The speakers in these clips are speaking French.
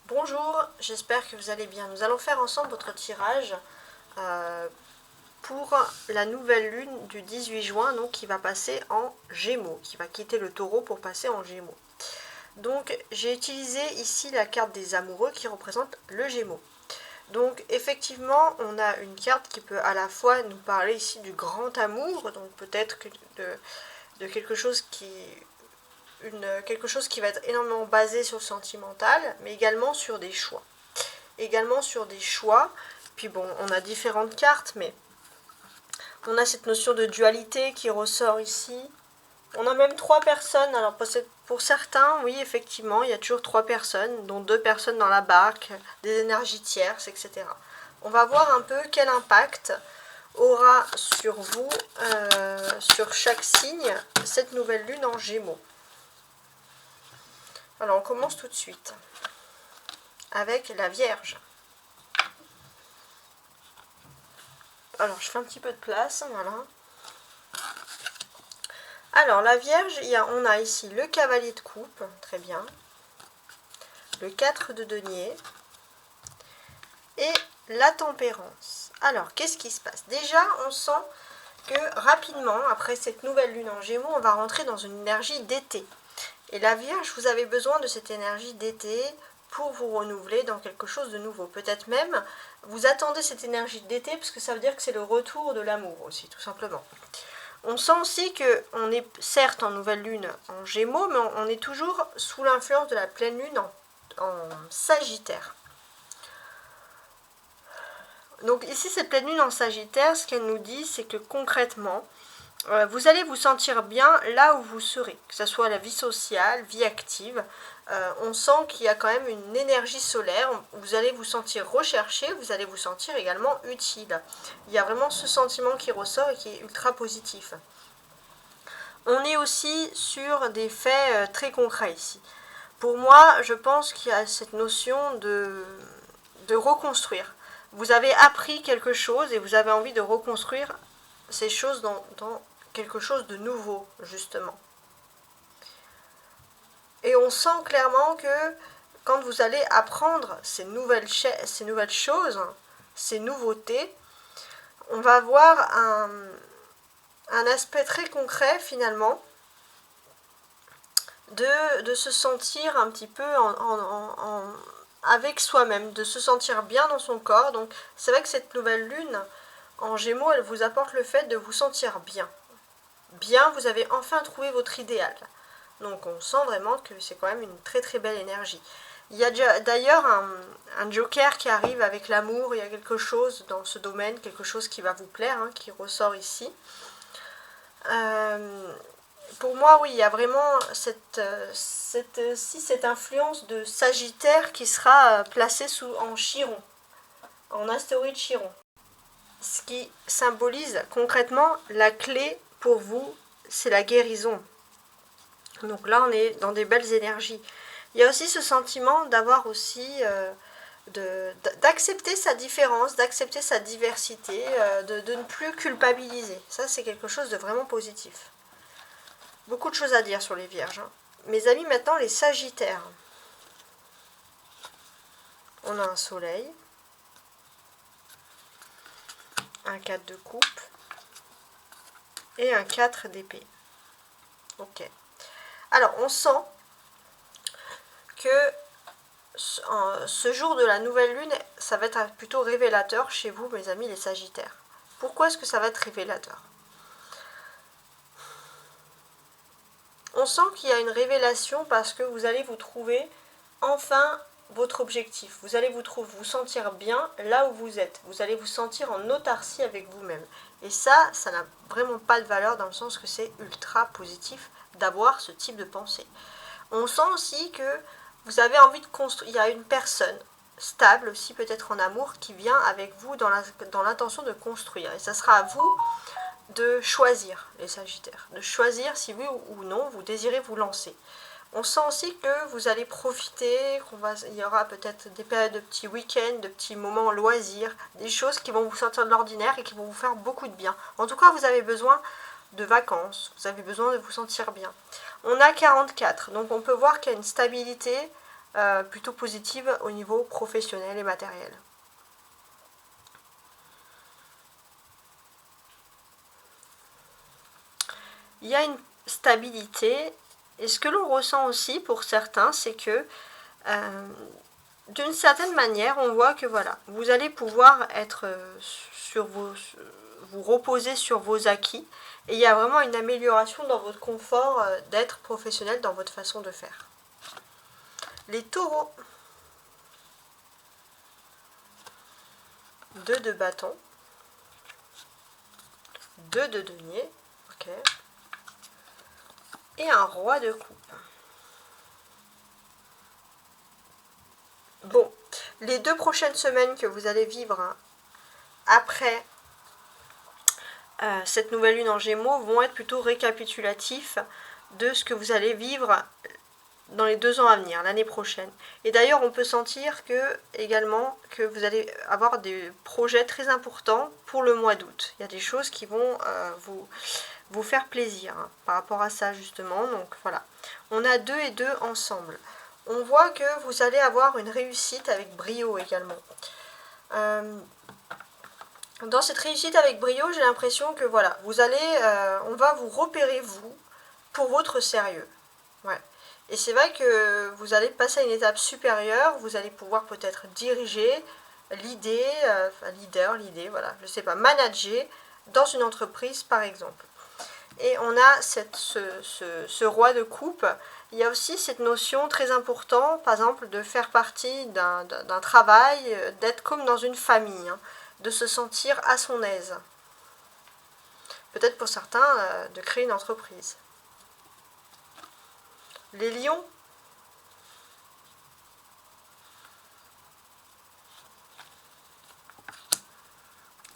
Bonjour, j'espère que vous allez bien. Nous allons faire ensemble votre tirage pour la nouvelle lune du 18 juin, donc qui va passer en Gémeaux, qui va quitter le Taureau pour passer en Gémeaux. Donc j'ai utilisé ici la carte des amoureux qui représente le Gémeaux. Donc effectivement, on a une carte qui peut à la fois nous parler ici du grand amour, donc peut-être de quelque chose quelque chose qui va être énormément basé sur le sentimental, mais également sur des choix. Puis bon, on a différentes cartes, mais on a cette notion de dualité qui ressort ici. On a même 3 personnes, alors pour certains, oui, effectivement, il y a toujours 3 personnes, dont 2 personnes dans la barque, des énergies tierces, etc. On va voir un peu quel impact aura sur vous, sur chaque signe, cette nouvelle lune en Gémeaux. Alors on commence tout de suite avec la Vierge. Alors je fais un petit peu de place, voilà. Alors la Vierge, on a ici le cavalier de coupe, très bien. Le 4 de denier et la tempérance. Alors qu'est-ce qui se passe? Déjà on sent que rapidement, après cette nouvelle lune en Gémeaux, on va rentrer dans une énergie d'été. Et la Vierge, vous avez besoin de cette énergie d'été pour vous renouveler dans quelque chose de nouveau. Peut-être même, vous attendez cette énergie d'été parce que ça veut dire que c'est le retour de l'amour aussi, tout simplement. On sent aussi qu'on est certes en nouvelle lune en Gémeaux, mais on est toujours sous l'influence de la pleine lune en Sagittaire. Donc ici, cette pleine lune en Sagittaire, ce qu'elle nous dit, c'est que concrètement, vous allez vous sentir bien là où vous serez, que ce soit la vie sociale, vie active. On sent qu'il y a quand même une énergie solaire, vous allez vous sentir recherché, vous allez vous sentir également utile. Il y a vraiment ce sentiment qui ressort et qui est ultra positif. On est aussi sur des faits très concrets ici. Pour moi, je pense qu'il y a cette notion de reconstruire. Vous avez appris quelque chose et vous avez envie de reconstruire ces choses dans quelque chose de nouveau, justement. Et on sent clairement que quand vous allez apprendre ces nouvelles choses, ces nouveautés, on va avoir un aspect très concret finalement de se sentir un petit peu avec soi-même, de se sentir bien dans son corps. Donc c'est vrai que cette nouvelle lune en Gémeaux, elle vous apporte le fait de vous sentir bien. Bien, vous avez enfin trouvé votre idéal. Donc on sent vraiment que c'est quand même une très très belle énergie. Il y a d'ailleurs un joker qui arrive avec l'amour, il y a quelque chose dans ce domaine, quelque chose qui va vous plaire, hein, qui ressort ici. Pour moi, oui, il y a vraiment cette influence de Sagittaire qui sera placée en Chiron, en astéroïde Chiron. Ce qui symbolise concrètement la clé pour vous, c'est la guérison. Donc là, on est dans des belles énergies. Il y a aussi ce sentiment d'avoir aussi d'accepter sa différence, d'accepter sa diversité, de ne plus culpabiliser. Ça, c'est quelque chose de vraiment positif. Beaucoup de choses à dire sur les Vierges. Hein. Mes amis, maintenant, les Sagittaires. On a un soleil, un 4 de coupe et un 4 d'épée. Ok. Alors, on sent que ce jour de la nouvelle lune, ça va être plutôt révélateur chez vous, mes amis, les Sagittaires. Pourquoi est-ce que ça va être révélateur? On sent qu'il y a une révélation parce que vous allez vous trouver enfin votre objectif. Vous allez vous sentir bien là où vous êtes. Vous allez vous sentir en autarcie avec vous-même. Et ça n'a vraiment pas de valeur dans le sens que c'est ultra positif d'avoir ce type de pensée. On sent aussi que vous avez envie de construire. Il y a une personne stable aussi, peut-être en amour, qui vient avec vous dans l'intention de construire. Et ça sera à vous de choisir, les Sagittaires. De choisir si oui ou non vous désirez vous lancer. On sent aussi que vous allez profiter, il y aura peut-être des périodes de petits week-ends, de petits moments loisirs, des choses qui vont vous sortir de l'ordinaire et qui vont vous faire beaucoup de bien. En tout cas, vous avez besoin de vacances, vous avez besoin de vous sentir bien. On a 44, donc on peut voir qu'il y a une stabilité plutôt positive au niveau professionnel et matériel. Il y a une stabilité, et ce que l'on ressent aussi pour certains, c'est que d'une certaine manière, on voit que voilà, vous allez pouvoir être vous reposer sur vos acquis, et il y a vraiment une amélioration dans votre confort d'être professionnel dans votre façon de faire. Les taureaux, 2 de bâton, 2 de denier, ok, et un roi de coupe. Bon, les 2 prochaines semaines que vous allez vivre après cette nouvelle lune en Gémeaux vont être plutôt récapitulatifs de ce que vous allez vivre dans les 2 ans à venir, l'année prochaine. Et d'ailleurs, on peut sentir également que vous allez avoir des projets très importants pour le mois d'août. Il y a des choses qui vont vous faire plaisir par rapport à ça, justement. Donc voilà, on a 2 et 2 ensemble. On voit que vous allez avoir une réussite avec brio également. Dans cette réussite avec brio, j'ai l'impression que voilà, on va vous repérer, vous, pour votre sérieux. Ouais. Et c'est vrai que vous allez passer à une étape supérieure, vous allez pouvoir peut-être diriger, l'idée, voilà, je sais pas, manager dans une entreprise par exemple. Et on a ce roi de coupe. Il y a aussi cette notion très importante, par exemple, de faire partie d'un travail, d'être comme dans une famille, de se sentir à son aise. Peut-être pour certains, de créer une entreprise. Les lions,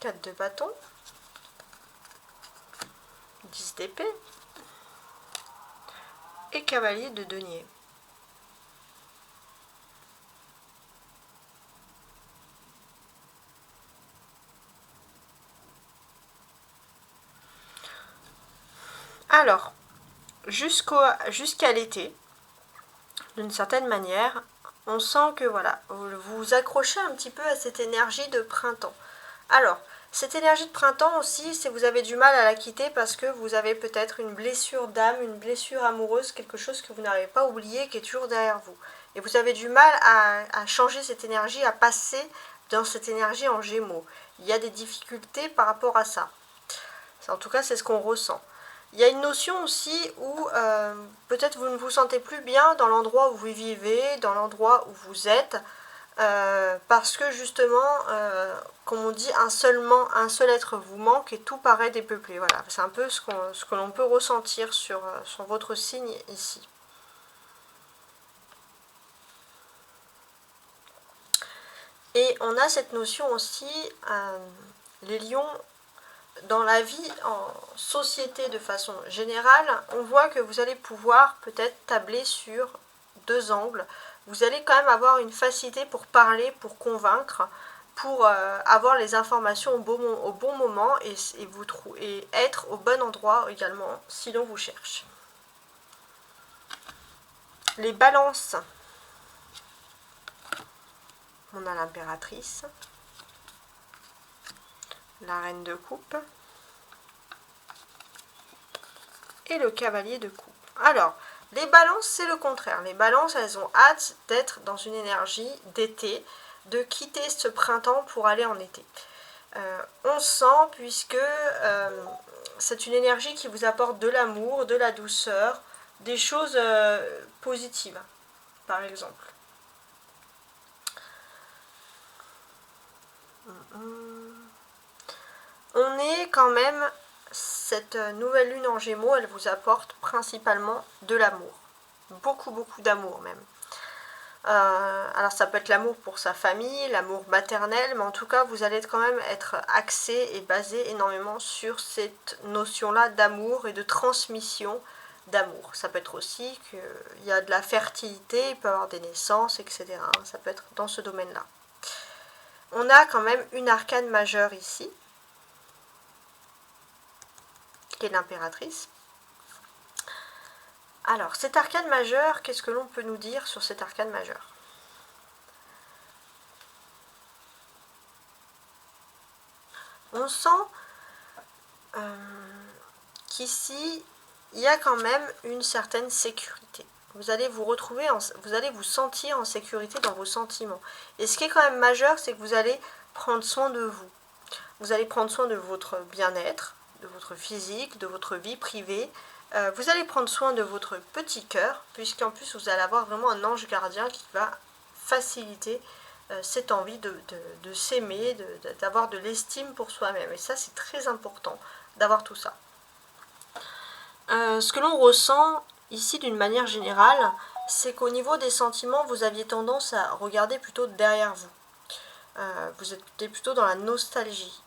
4 de bâton, 10 d'épée et cavalier de denier. Alors, jusqu'à l'été, d'une certaine manière, on sent que voilà, vous vous accrochez un petit peu à cette énergie de printemps. Alors, cette énergie de printemps aussi, si vous avez du mal à la quitter parce que vous avez peut-être une blessure d'âme, une blessure amoureuse, quelque chose que vous n'arrivez pas à oublier, qui est toujours derrière vous. Et vous avez du mal à changer cette énergie, à passer dans cette énergie en Gémeaux. Il y a des difficultés par rapport à ça. En tout cas, c'est ce qu'on ressent. Il y a une notion aussi où peut-être vous ne vous sentez plus bien dans l'endroit où vous vivez, dans l'endroit où vous êtes, parce que justement, comme on dit, un seul être vous manque et tout paraît dépeuplé. Voilà, c'est un peu ce que l'on peut ressentir sur votre signe ici. Et on a cette notion aussi, les lions, dans la vie en société de façon générale, on voit que vous allez pouvoir peut-être tabler sur 2 angles. Vous allez quand même avoir une facilité pour parler, pour convaincre, pour avoir les informations au bon moment et être au bon endroit également si l'on vous cherche. Les balances. On a l'impératrice, la reine de coupe et le cavalier de coupe. Alors, les balances, c'est le contraire. Les balances, elles ont hâte d'être dans une énergie d'été, de quitter ce printemps pour aller en été. On sent, puisque c'est une énergie qui vous apporte de l'amour, de la douceur, des choses positives, par exemple. On est quand même, cette nouvelle lune en Gémeaux, elle vous apporte principalement de l'amour. Beaucoup, beaucoup d'amour même. Alors ça peut être l'amour pour sa famille, l'amour maternel, mais en tout cas vous allez quand même être axé et basé énormément sur cette notion-là d'amour et de transmission d'amour. Ça peut être aussi qu'il y a de la fertilité, il peut y avoir des naissances, etc. Ça peut être dans ce domaine-là. On a quand même une arcane majeure ici, qui est l'impératrice. Alors, cet arcane majeur, qu'est-ce que l'on peut nous dire sur cet arcane majeur ? On sent qu'ici, il y a quand même une certaine sécurité. Vous allez vous retrouver, vous allez vous sentir en sécurité dans vos sentiments. Et ce qui est quand même majeur, c'est que vous allez prendre soin de vous. Vous allez prendre soin de votre bien-être, de votre physique, de votre vie privée. Vous allez prendre soin de votre petit cœur, puisqu'en plus vous allez avoir vraiment un ange gardien qui va faciliter cette envie de s'aimer, d'avoir de l'estime pour soi-même. Et ça, c'est très important d'avoir tout ça. Ce que l'on ressent ici d'une manière générale, c'est qu'au niveau des sentiments, vous aviez tendance à regarder plutôt derrière vous. Vous êtes plutôt dans la nostalgie.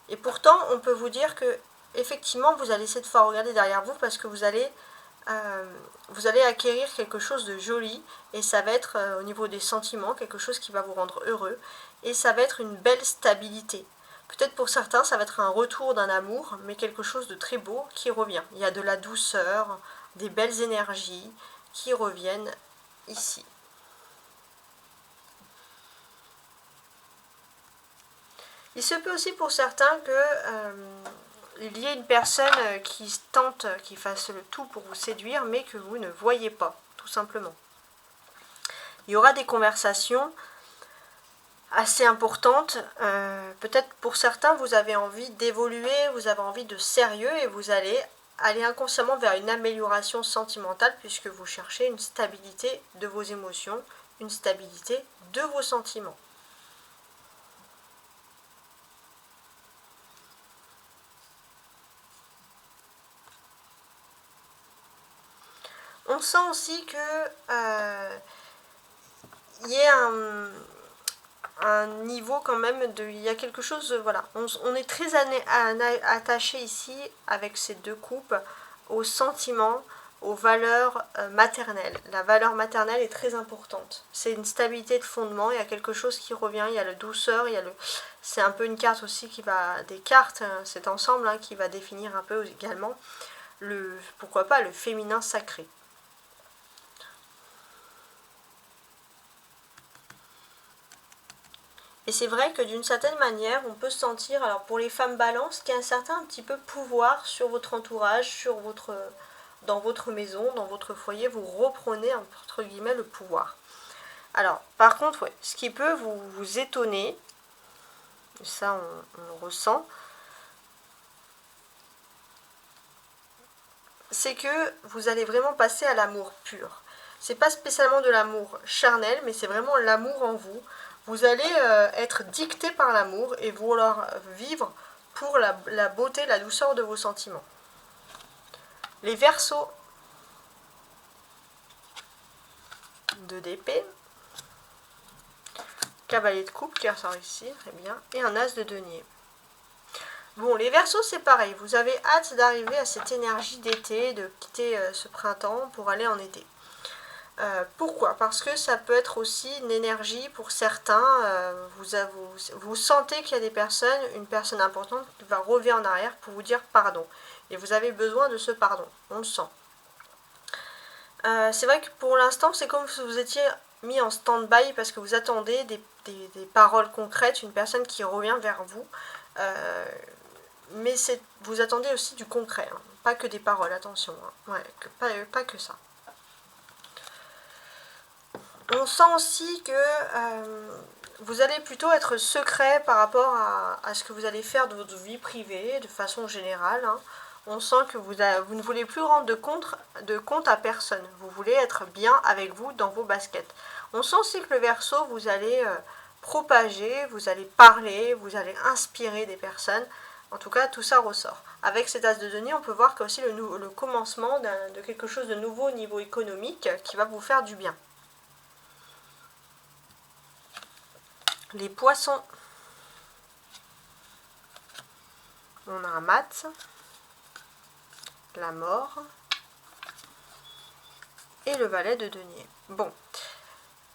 Et pourtant, on peut vous dire que effectivement, vous allez cette fois regarder derrière vous parce que vous allez acquérir quelque chose de joli et ça va être au niveau des sentiments quelque chose qui va vous rendre heureux et ça va être une belle stabilité. Peut-être pour certains, ça va être un retour d'un amour, mais quelque chose de très beau qui revient. Il y a de la douceur, des belles énergies qui reviennent ici. Il se peut aussi pour certains que il y ait une personne qui tente, qui fasse le tout pour vous séduire, mais que vous ne voyez pas, tout simplement. Il y aura des conversations assez importantes. Peut-être pour certains, vous avez envie d'évoluer, vous avez envie de sérieux et vous allez aller inconsciemment vers une amélioration sentimentale puisque vous cherchez une stabilité de vos émotions, une stabilité de vos sentiments. On sent aussi que il y a un niveau quand même il y a quelque chose, voilà, on est très attaché ici avec ces deux coupes aux sentiments, aux valeurs maternelles. La valeur maternelle est très importante. C'est une stabilité de fondement, il y a quelque chose qui revient, il y a la douceur, c'est un peu une carte aussi qui va, des cartes, cet ensemble qui va définir un peu également pourquoi pas, le féminin sacré. Et c'est vrai que d'une certaine manière, on peut se sentir, alors pour les femmes balance, qu'il y a un certain petit peu pouvoir sur votre entourage, dans votre maison, dans votre foyer, vous reprenez entre guillemets le pouvoir. Alors, par contre, ouais, ce qui peut vous étonner, ça on le ressent, c'est que vous allez vraiment passer à l'amour pur. C'est pas spécialement de l'amour charnel, mais c'est vraiment l'amour en vous. Vous allez être dicté par l'amour et vouloir vivre pour la beauté, la douceur de vos sentiments. Les Verseaux, 2 d'épée, cavalier de coupe qui ressort ici, très bien, et un as de denier. Bon, les Verseaux, c'est pareil, vous avez hâte d'arriver à cette énergie d'été, de quitter ce printemps pour aller en été. Pourquoi? Parce que ça peut être aussi une énergie pour certains, vous sentez qu'il y a des personnes, une personne importante qui va revenir en arrière pour vous dire pardon. Et vous avez besoin de ce pardon, on le sent. C'est vrai que pour l'instant, c'est comme si vous étiez mis en stand-by parce que vous attendez des paroles concrètes, une personne qui revient vers vous. Mais vous attendez aussi du concret, pas que des paroles, attention, ouais, pas que ça. On sent aussi que vous allez plutôt être secret par rapport à ce que vous allez faire de votre vie privée, de façon générale. On sent que vous ne voulez plus rendre de compte à personne. Vous voulez être bien avec vous dans vos baskets. On sent aussi que le Verseau, vous allez propager, vous allez parler, vous allez inspirer des personnes. En tout cas, tout ça ressort. Avec cet as de denier, on peut voir qu'il y a aussi le commencement de quelque chose de nouveau au niveau économique qui va vous faire du bien. Les Poissons. On a un mat, la mort et le valet de denier. Bon,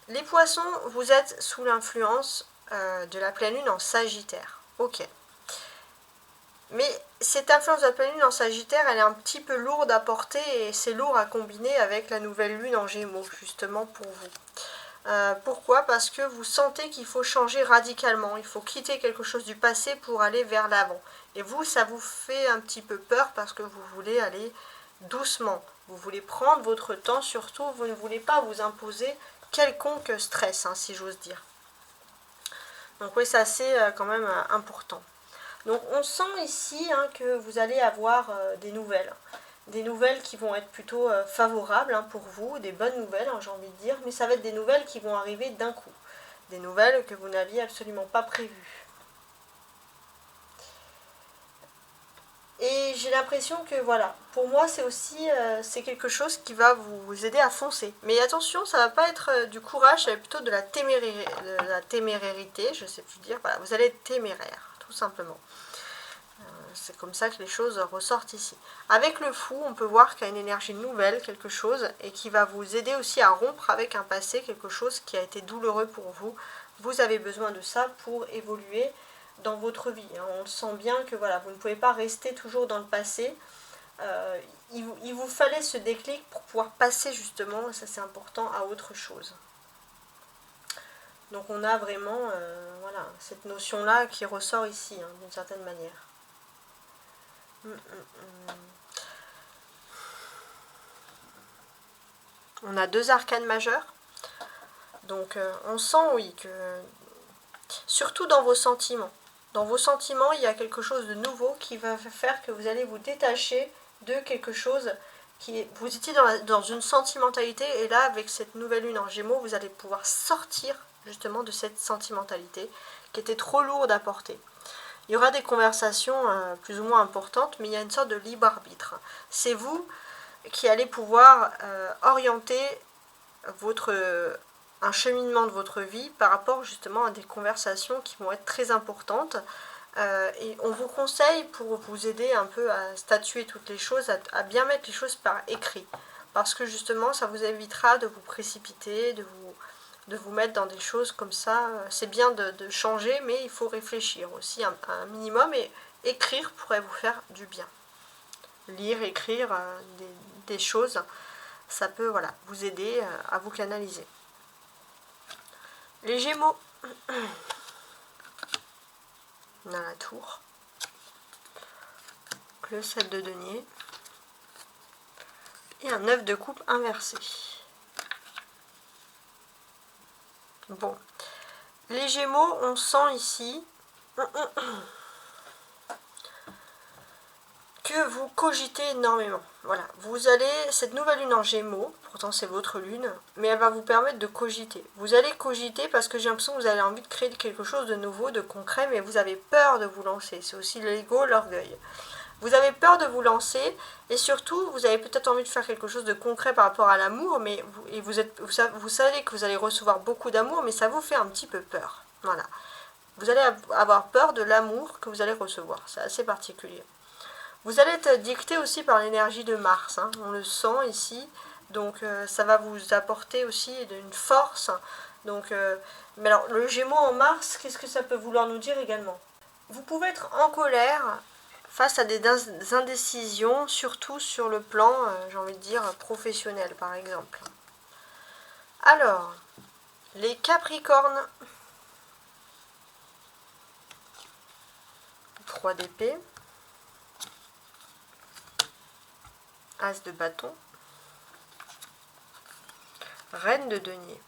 les Poissons, vous êtes sous l'influence de la pleine lune en Sagittaire. Ok. Mais cette influence de la pleine lune en Sagittaire, elle est un petit peu lourde à porter et c'est lourd à combiner avec la nouvelle lune en Gémeaux, justement pour vous. Pourquoi? Parce que vous sentez qu'il faut changer radicalement, il faut quitter quelque chose du passé pour aller vers l'avant. Et vous, ça vous fait un petit peu peur parce que vous voulez aller doucement. Vous voulez prendre votre temps, surtout vous ne voulez pas vous imposer quelconque stress, hein, si j'ose dire. Donc oui, c'est assez quand même important. Donc on sent ici hein, que vous allez avoir des nouvelles. Des nouvelles qui vont être plutôt favorables hein, pour vous, des bonnes nouvelles, hein, j'ai envie de dire, mais ça va être des nouvelles qui vont arriver d'un coup. Des nouvelles que vous n'aviez absolument pas prévues. Et j'ai l'impression que voilà, pour moi c'est aussi c'est quelque chose qui va vous aider à foncer. Mais attention, ça va pas être du courage, ça va être plutôt de la témérarité, je sais plus dire. Voilà, vous allez être téméraire, tout simplement. C'est comme ça que les choses ressortent ici. Avec le fou, on peut voir qu'il y a une énergie nouvelle, quelque chose, et qui va vous aider aussi à rompre avec un passé, quelque chose qui a été douloureux pour vous. Vous avez besoin de ça pour évoluer dans votre vie. On sent bien que voilà, vous ne pouvez pas rester toujours dans le passé. Il vous fallait ce déclic pour pouvoir passer justement, ça c'est important, à autre chose. Donc on a vraiment voilà, cette notion-là qui ressort ici, hein, d'une certaine manière. On a 2 arcanes majeures. Donc on sent, oui, que surtout dans vos sentiments. Dans vos sentiments, il y a quelque chose de nouveau qui va faire que vous allez vous détacher de quelque chose qui... Vous étiez dans une sentimentalité et là, avec cette nouvelle lune en Gémeaux, vous allez pouvoir sortir justement de cette sentimentalité qui était trop lourde à porter. Il y aura des conversations plus ou moins importantes, mais il y a une sorte de libre arbitre. C'est vous qui allez pouvoir orienter un cheminement de votre vie par rapport justement à des conversations qui vont être très importantes. Et on vous conseille, pour vous aider un peu à statuer toutes les choses, à bien mettre les choses par écrit. Parce que justement, ça vous évitera de vous précipiter, de vous mettre dans des choses comme ça. C'est bien de changer, mais il faut réfléchir aussi un minimum, et écrire pourrait vous faire du bien. Lire, écrire des choses, ça peut voilà, vous aider à vous canaliser. Les Gémeaux, on a la tour, le 7 de denier et un 9 de coupe inversé. Bon, les Gémeaux, on sent ici que vous cogitez énormément. Voilà, vous allez, cette nouvelle lune en Gémeaux, pourtant c'est votre lune, mais elle va vous permettre de cogiter. Vous allez cogiter parce que j'ai l'impression que vous avez envie de créer quelque chose de nouveau, de concret, mais vous avez peur de vous lancer. C'est aussi l'ego, l'orgueil. Vous avez peur de vous lancer, et surtout, vous avez peut-être envie de faire quelque chose de concret par rapport à l'amour, mais vous savez que vous allez recevoir beaucoup d'amour, mais ça vous fait un petit peu peur. Voilà. Vous allez avoir peur de l'amour que vous allez recevoir. C'est assez particulier. Vous allez être dicté aussi par l'énergie de Mars, hein, on le sent ici, donc ça va vous apporter aussi une force. Donc, mais alors, le Gémeaux en Mars, qu'est-ce que ça peut vouloir nous dire également? Vous pouvez être en colère face à des indécisions, surtout sur le plan, j'ai envie de dire, professionnel par exemple. Alors, les Capricornes, 3 d'épée, As de bâton, Reine de denier.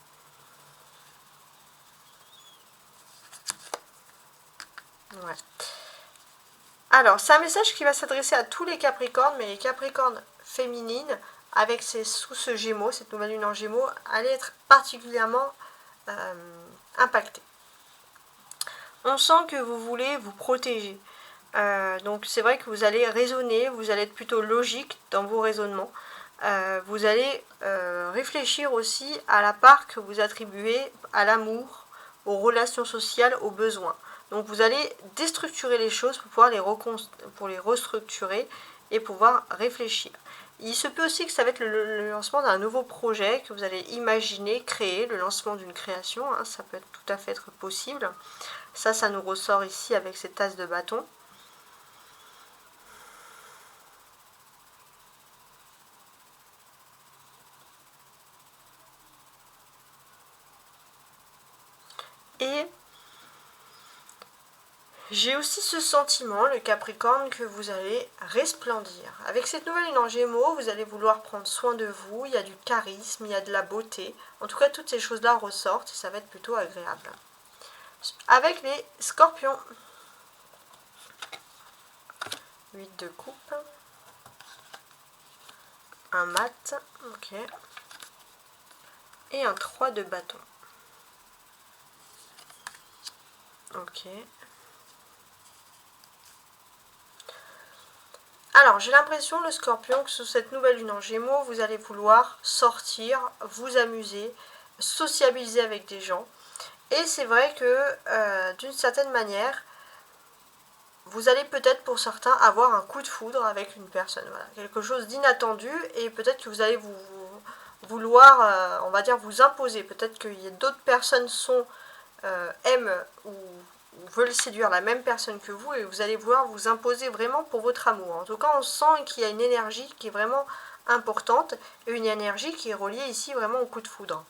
Ouais. Alors, c'est un message qui va s'adresser à tous les Capricornes, mais les Capricornes féminines, avec sous ce Gémeaux, cette nouvelle lune en Gémeaux, allaient être particulièrement impactées. On sent que vous voulez vous protéger. Donc c'est vrai que vous allez raisonner, vous allez être plutôt logique dans vos raisonnements. Vous allez réfléchir aussi à la part que vous attribuez à l'amour, aux relations sociales, aux besoins. Donc vous allez déstructurer les choses pour pouvoir les restructurer et pouvoir réfléchir. Il se peut aussi que ça va être le lancement d'un nouveau projet que vous allez imaginer, créer, le lancement d'une création, hein, ça peut tout à fait être possible. Ça nous ressort ici avec cette tasse de bâton. Et j'ai aussi ce sentiment, le Capricorne, que vous allez resplendir. Avec cette nouvelle lune en Gémeaux, vous allez vouloir prendre soin de vous, il y a du charisme, il y a de la beauté. En tout cas, toutes ces choses-là ressortent et ça va être plutôt agréable. Avec les Scorpions, 8 de coupe, un mat, ok, et un 3 de bâton. Ok. Alors, j'ai l'impression, le Scorpion, que sous cette nouvelle lune en Gémeaux, vous allez vouloir sortir, vous amuser, sociabiliser avec des gens. Et c'est vrai que, d'une certaine manière, vous allez peut-être pour certains avoir un coup de foudre avec une personne. Voilà, quelque chose d'inattendu et peut-être que vous allez vouloir, on va dire, vous imposer. Peut-être que d'autres personnes aiment ou veulent séduire la même personne que vous et vous allez vouloir vous imposer vraiment pour votre amour. En tout cas, on sent qu'il y a une énergie qui est vraiment importante et une énergie qui est reliée ici vraiment au coup de foudre.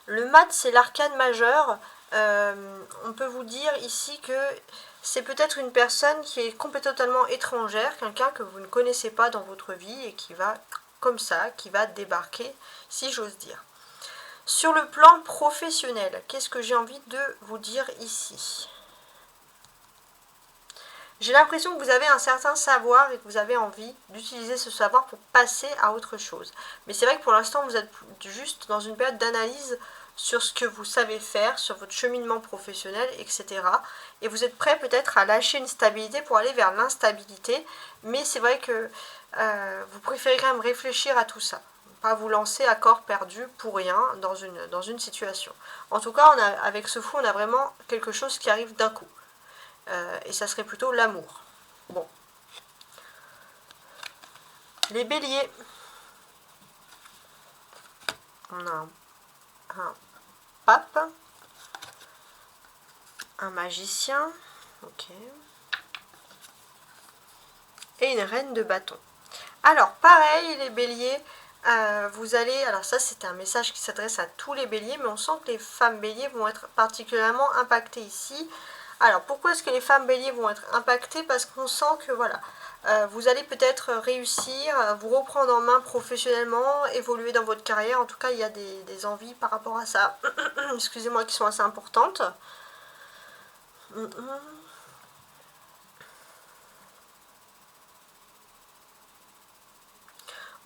Le mat, c'est l'arcane majeur. On peut vous dire ici que c'est peut-être une personne qui est complètement totalement étrangère, quelqu'un que vous ne connaissez pas dans votre vie et qui va comme ça, qui va débarquer, si j'ose dire. Sur le plan professionnel, qu'est-ce que j'ai envie de vous dire ici? J'ai l'impression que vous avez un certain savoir et que vous avez envie d'utiliser ce savoir pour passer à autre chose. Mais c'est vrai que pour l'instant, vous êtes juste dans une période d'analyse sur ce que vous savez faire, sur votre cheminement professionnel, etc. Et vous êtes prêt peut-être à lâcher une stabilité pour aller vers l'instabilité. Mais c'est vrai que vous préférez quand même réfléchir à tout ça. Pas vous lancer à corps perdu pour rien dans une situation. En tout cas, avec ce fou, on a vraiment quelque chose qui arrive d'un coup. Et ça serait plutôt l'amour. Bon. Les béliers. On a un pape. Un magicien. Ok. Et une reine de bâton. Alors, pareil, les béliers, vous allez... Alors ça, c'était un message qui s'adresse à tous les béliers, mais on sent que les femmes béliers vont être particulièrement impactées ici. Alors, pourquoi est-ce que les femmes béliers vont être impactées? Parce qu'on sent que, voilà, vous allez peut-être réussir, vous reprendre en main professionnellement, évoluer dans votre carrière. En tout cas, il y a des envies par rapport à ça, excusez-moi, qui sont assez importantes.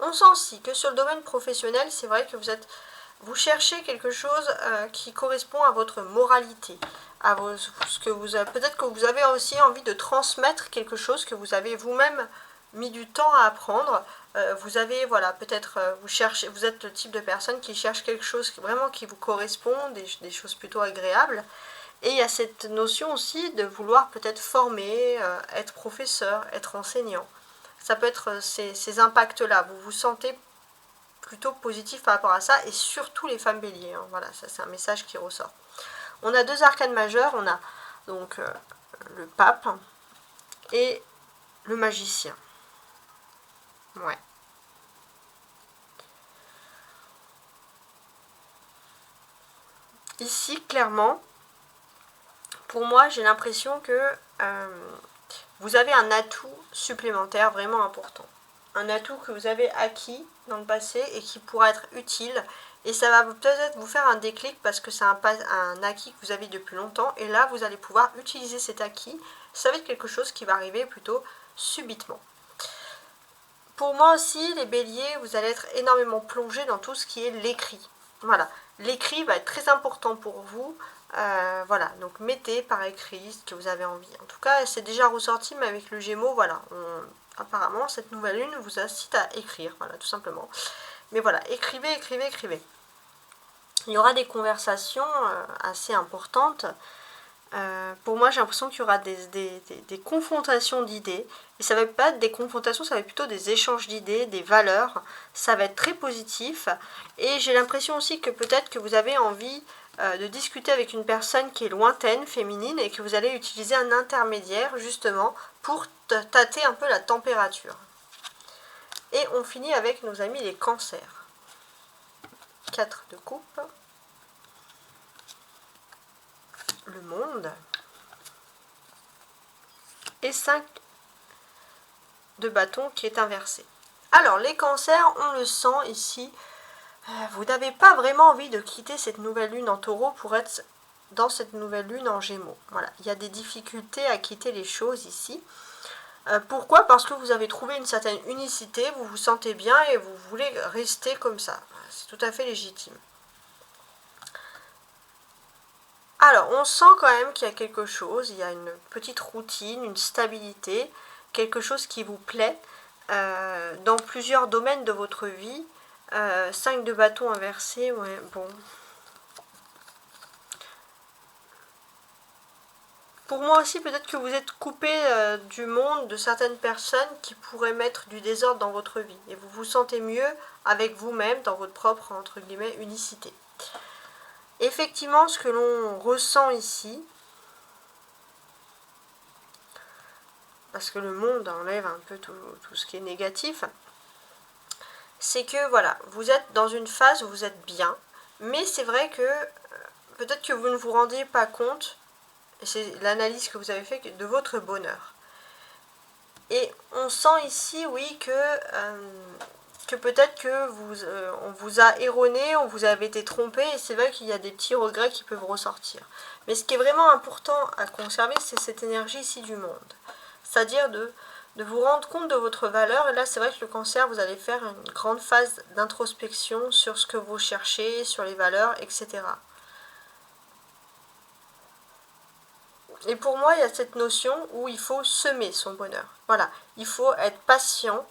On sent aussi que sur le domaine professionnel, c'est vrai que vous cherchez quelque chose qui correspond à votre moralité, à ce que peut-être que vous avez aussi envie de transmettre quelque chose que vous avez vous-même mis du temps à apprendre. Vous avez, voilà, peut-être vous êtes le type de personne qui cherche quelque chose vraiment qui vous correspond, des choses plutôt agréables. Et il y a cette notion aussi de vouloir peut-être former, être professeur, être enseignant. Ça peut être ces impacts-là. Vous vous sentez plutôt positif par rapport à ça, et surtout les femmes béliers. Hein. Voilà, ça c'est un message qui ressort. On a deux arcanes majeurs. On a donc le pape et le magicien. Ouais. Ici, clairement, pour moi, j'ai l'impression que vous avez un atout supplémentaire vraiment important. Un atout que vous avez acquis dans le passé et qui pourra être utile. Et ça va peut-être vous faire un déclic parce que c'est un acquis que vous avez depuis longtemps. Et là, vous allez pouvoir utiliser cet acquis. Ça va être quelque chose qui va arriver plutôt subitement. Pour moi aussi, les béliers, vous allez être énormément plongé dans tout ce qui est l'écrit. Voilà, l'écrit va être très important pour vous. Voilà, donc mettez par écrit ce que vous avez envie. En tout cas, c'est déjà ressorti, mais avec le Gémeaux, voilà, apparemment, cette nouvelle lune vous incite à écrire, voilà, tout simplement. Mais voilà, écrivez, écrivez, écrivez. Il y aura des conversations assez importantes. Pour moi, j'ai l'impression qu'il y aura des confrontations d'idées. Et ça ne va pas être des confrontations, ça va être plutôt des échanges d'idées, des valeurs. Ça va être très positif. Et j'ai l'impression aussi que peut-être que vous avez envie de discuter avec une personne qui est lointaine, féminine, et que vous allez utiliser un intermédiaire justement pour tâter un peu la température. Et on finit avec nos amis les cancers. 4 de coupe. le monde. Et 5 de bâton qui est inversé. Alors, les cancers, on le sent ici. Vous n'avez pas vraiment envie de quitter cette nouvelle lune en taureau pour être dans cette nouvelle lune en gémeaux. Voilà, il y a des difficultés à quitter les choses ici. Pourquoi? Parce que vous avez trouvé une certaine unicité, vous vous sentez bien et vous voulez rester comme ça. C'est tout à fait légitime. Alors, on sent quand même qu'il y a quelque chose, il y a une petite routine, une stabilité, quelque chose qui vous plaît dans plusieurs domaines de votre vie. 5 de bâton inversé, ouais, bon. Pour moi aussi, peut-être que vous êtes coupé du monde, de certaines personnes qui pourraient mettre du désordre dans votre vie. Et vous vous sentez mieux avec vous-même, dans votre propre, entre guillemets, unicité. Effectivement, ce que l'on ressent ici, parce que le monde enlève un peu tout ce qui est négatif, c'est que voilà, vous êtes dans une phase où vous êtes bien, mais c'est vrai que peut-être que vous ne vous rendiez pas compte, et c'est l'analyse que vous avez fait, de votre bonheur. Et on sent ici, oui, que peut-être que on vous a erroné, on vous avait été trompé, et c'est vrai qu'il y a des petits regrets qui peuvent ressortir. Mais ce qui est vraiment important à conserver, c'est cette énergie ici du monde. C'est-à-dire de vous rendre compte de votre valeur. Et là, c'est vrai que le cancer, vous allez faire une grande phase d'introspection sur ce que vous cherchez, sur les valeurs, etc. Et pour moi, il y a cette notion où il faut semer son bonheur. Voilà, il faut être patient.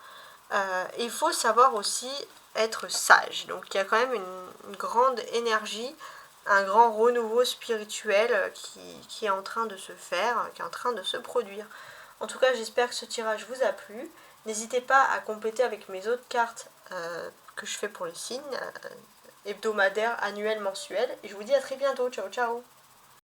Et il faut savoir aussi être sage. Donc il y a quand même une grande énergie, un grand renouveau spirituel qui est en train de se faire, qui est en train de se produire. En tout cas, j'espère que ce tirage vous a plu. N'hésitez pas à compléter avec mes autres cartes que je fais pour les signes, hebdomadaires, annuels, mensuels. Et je vous dis à très bientôt. Ciao, ciao!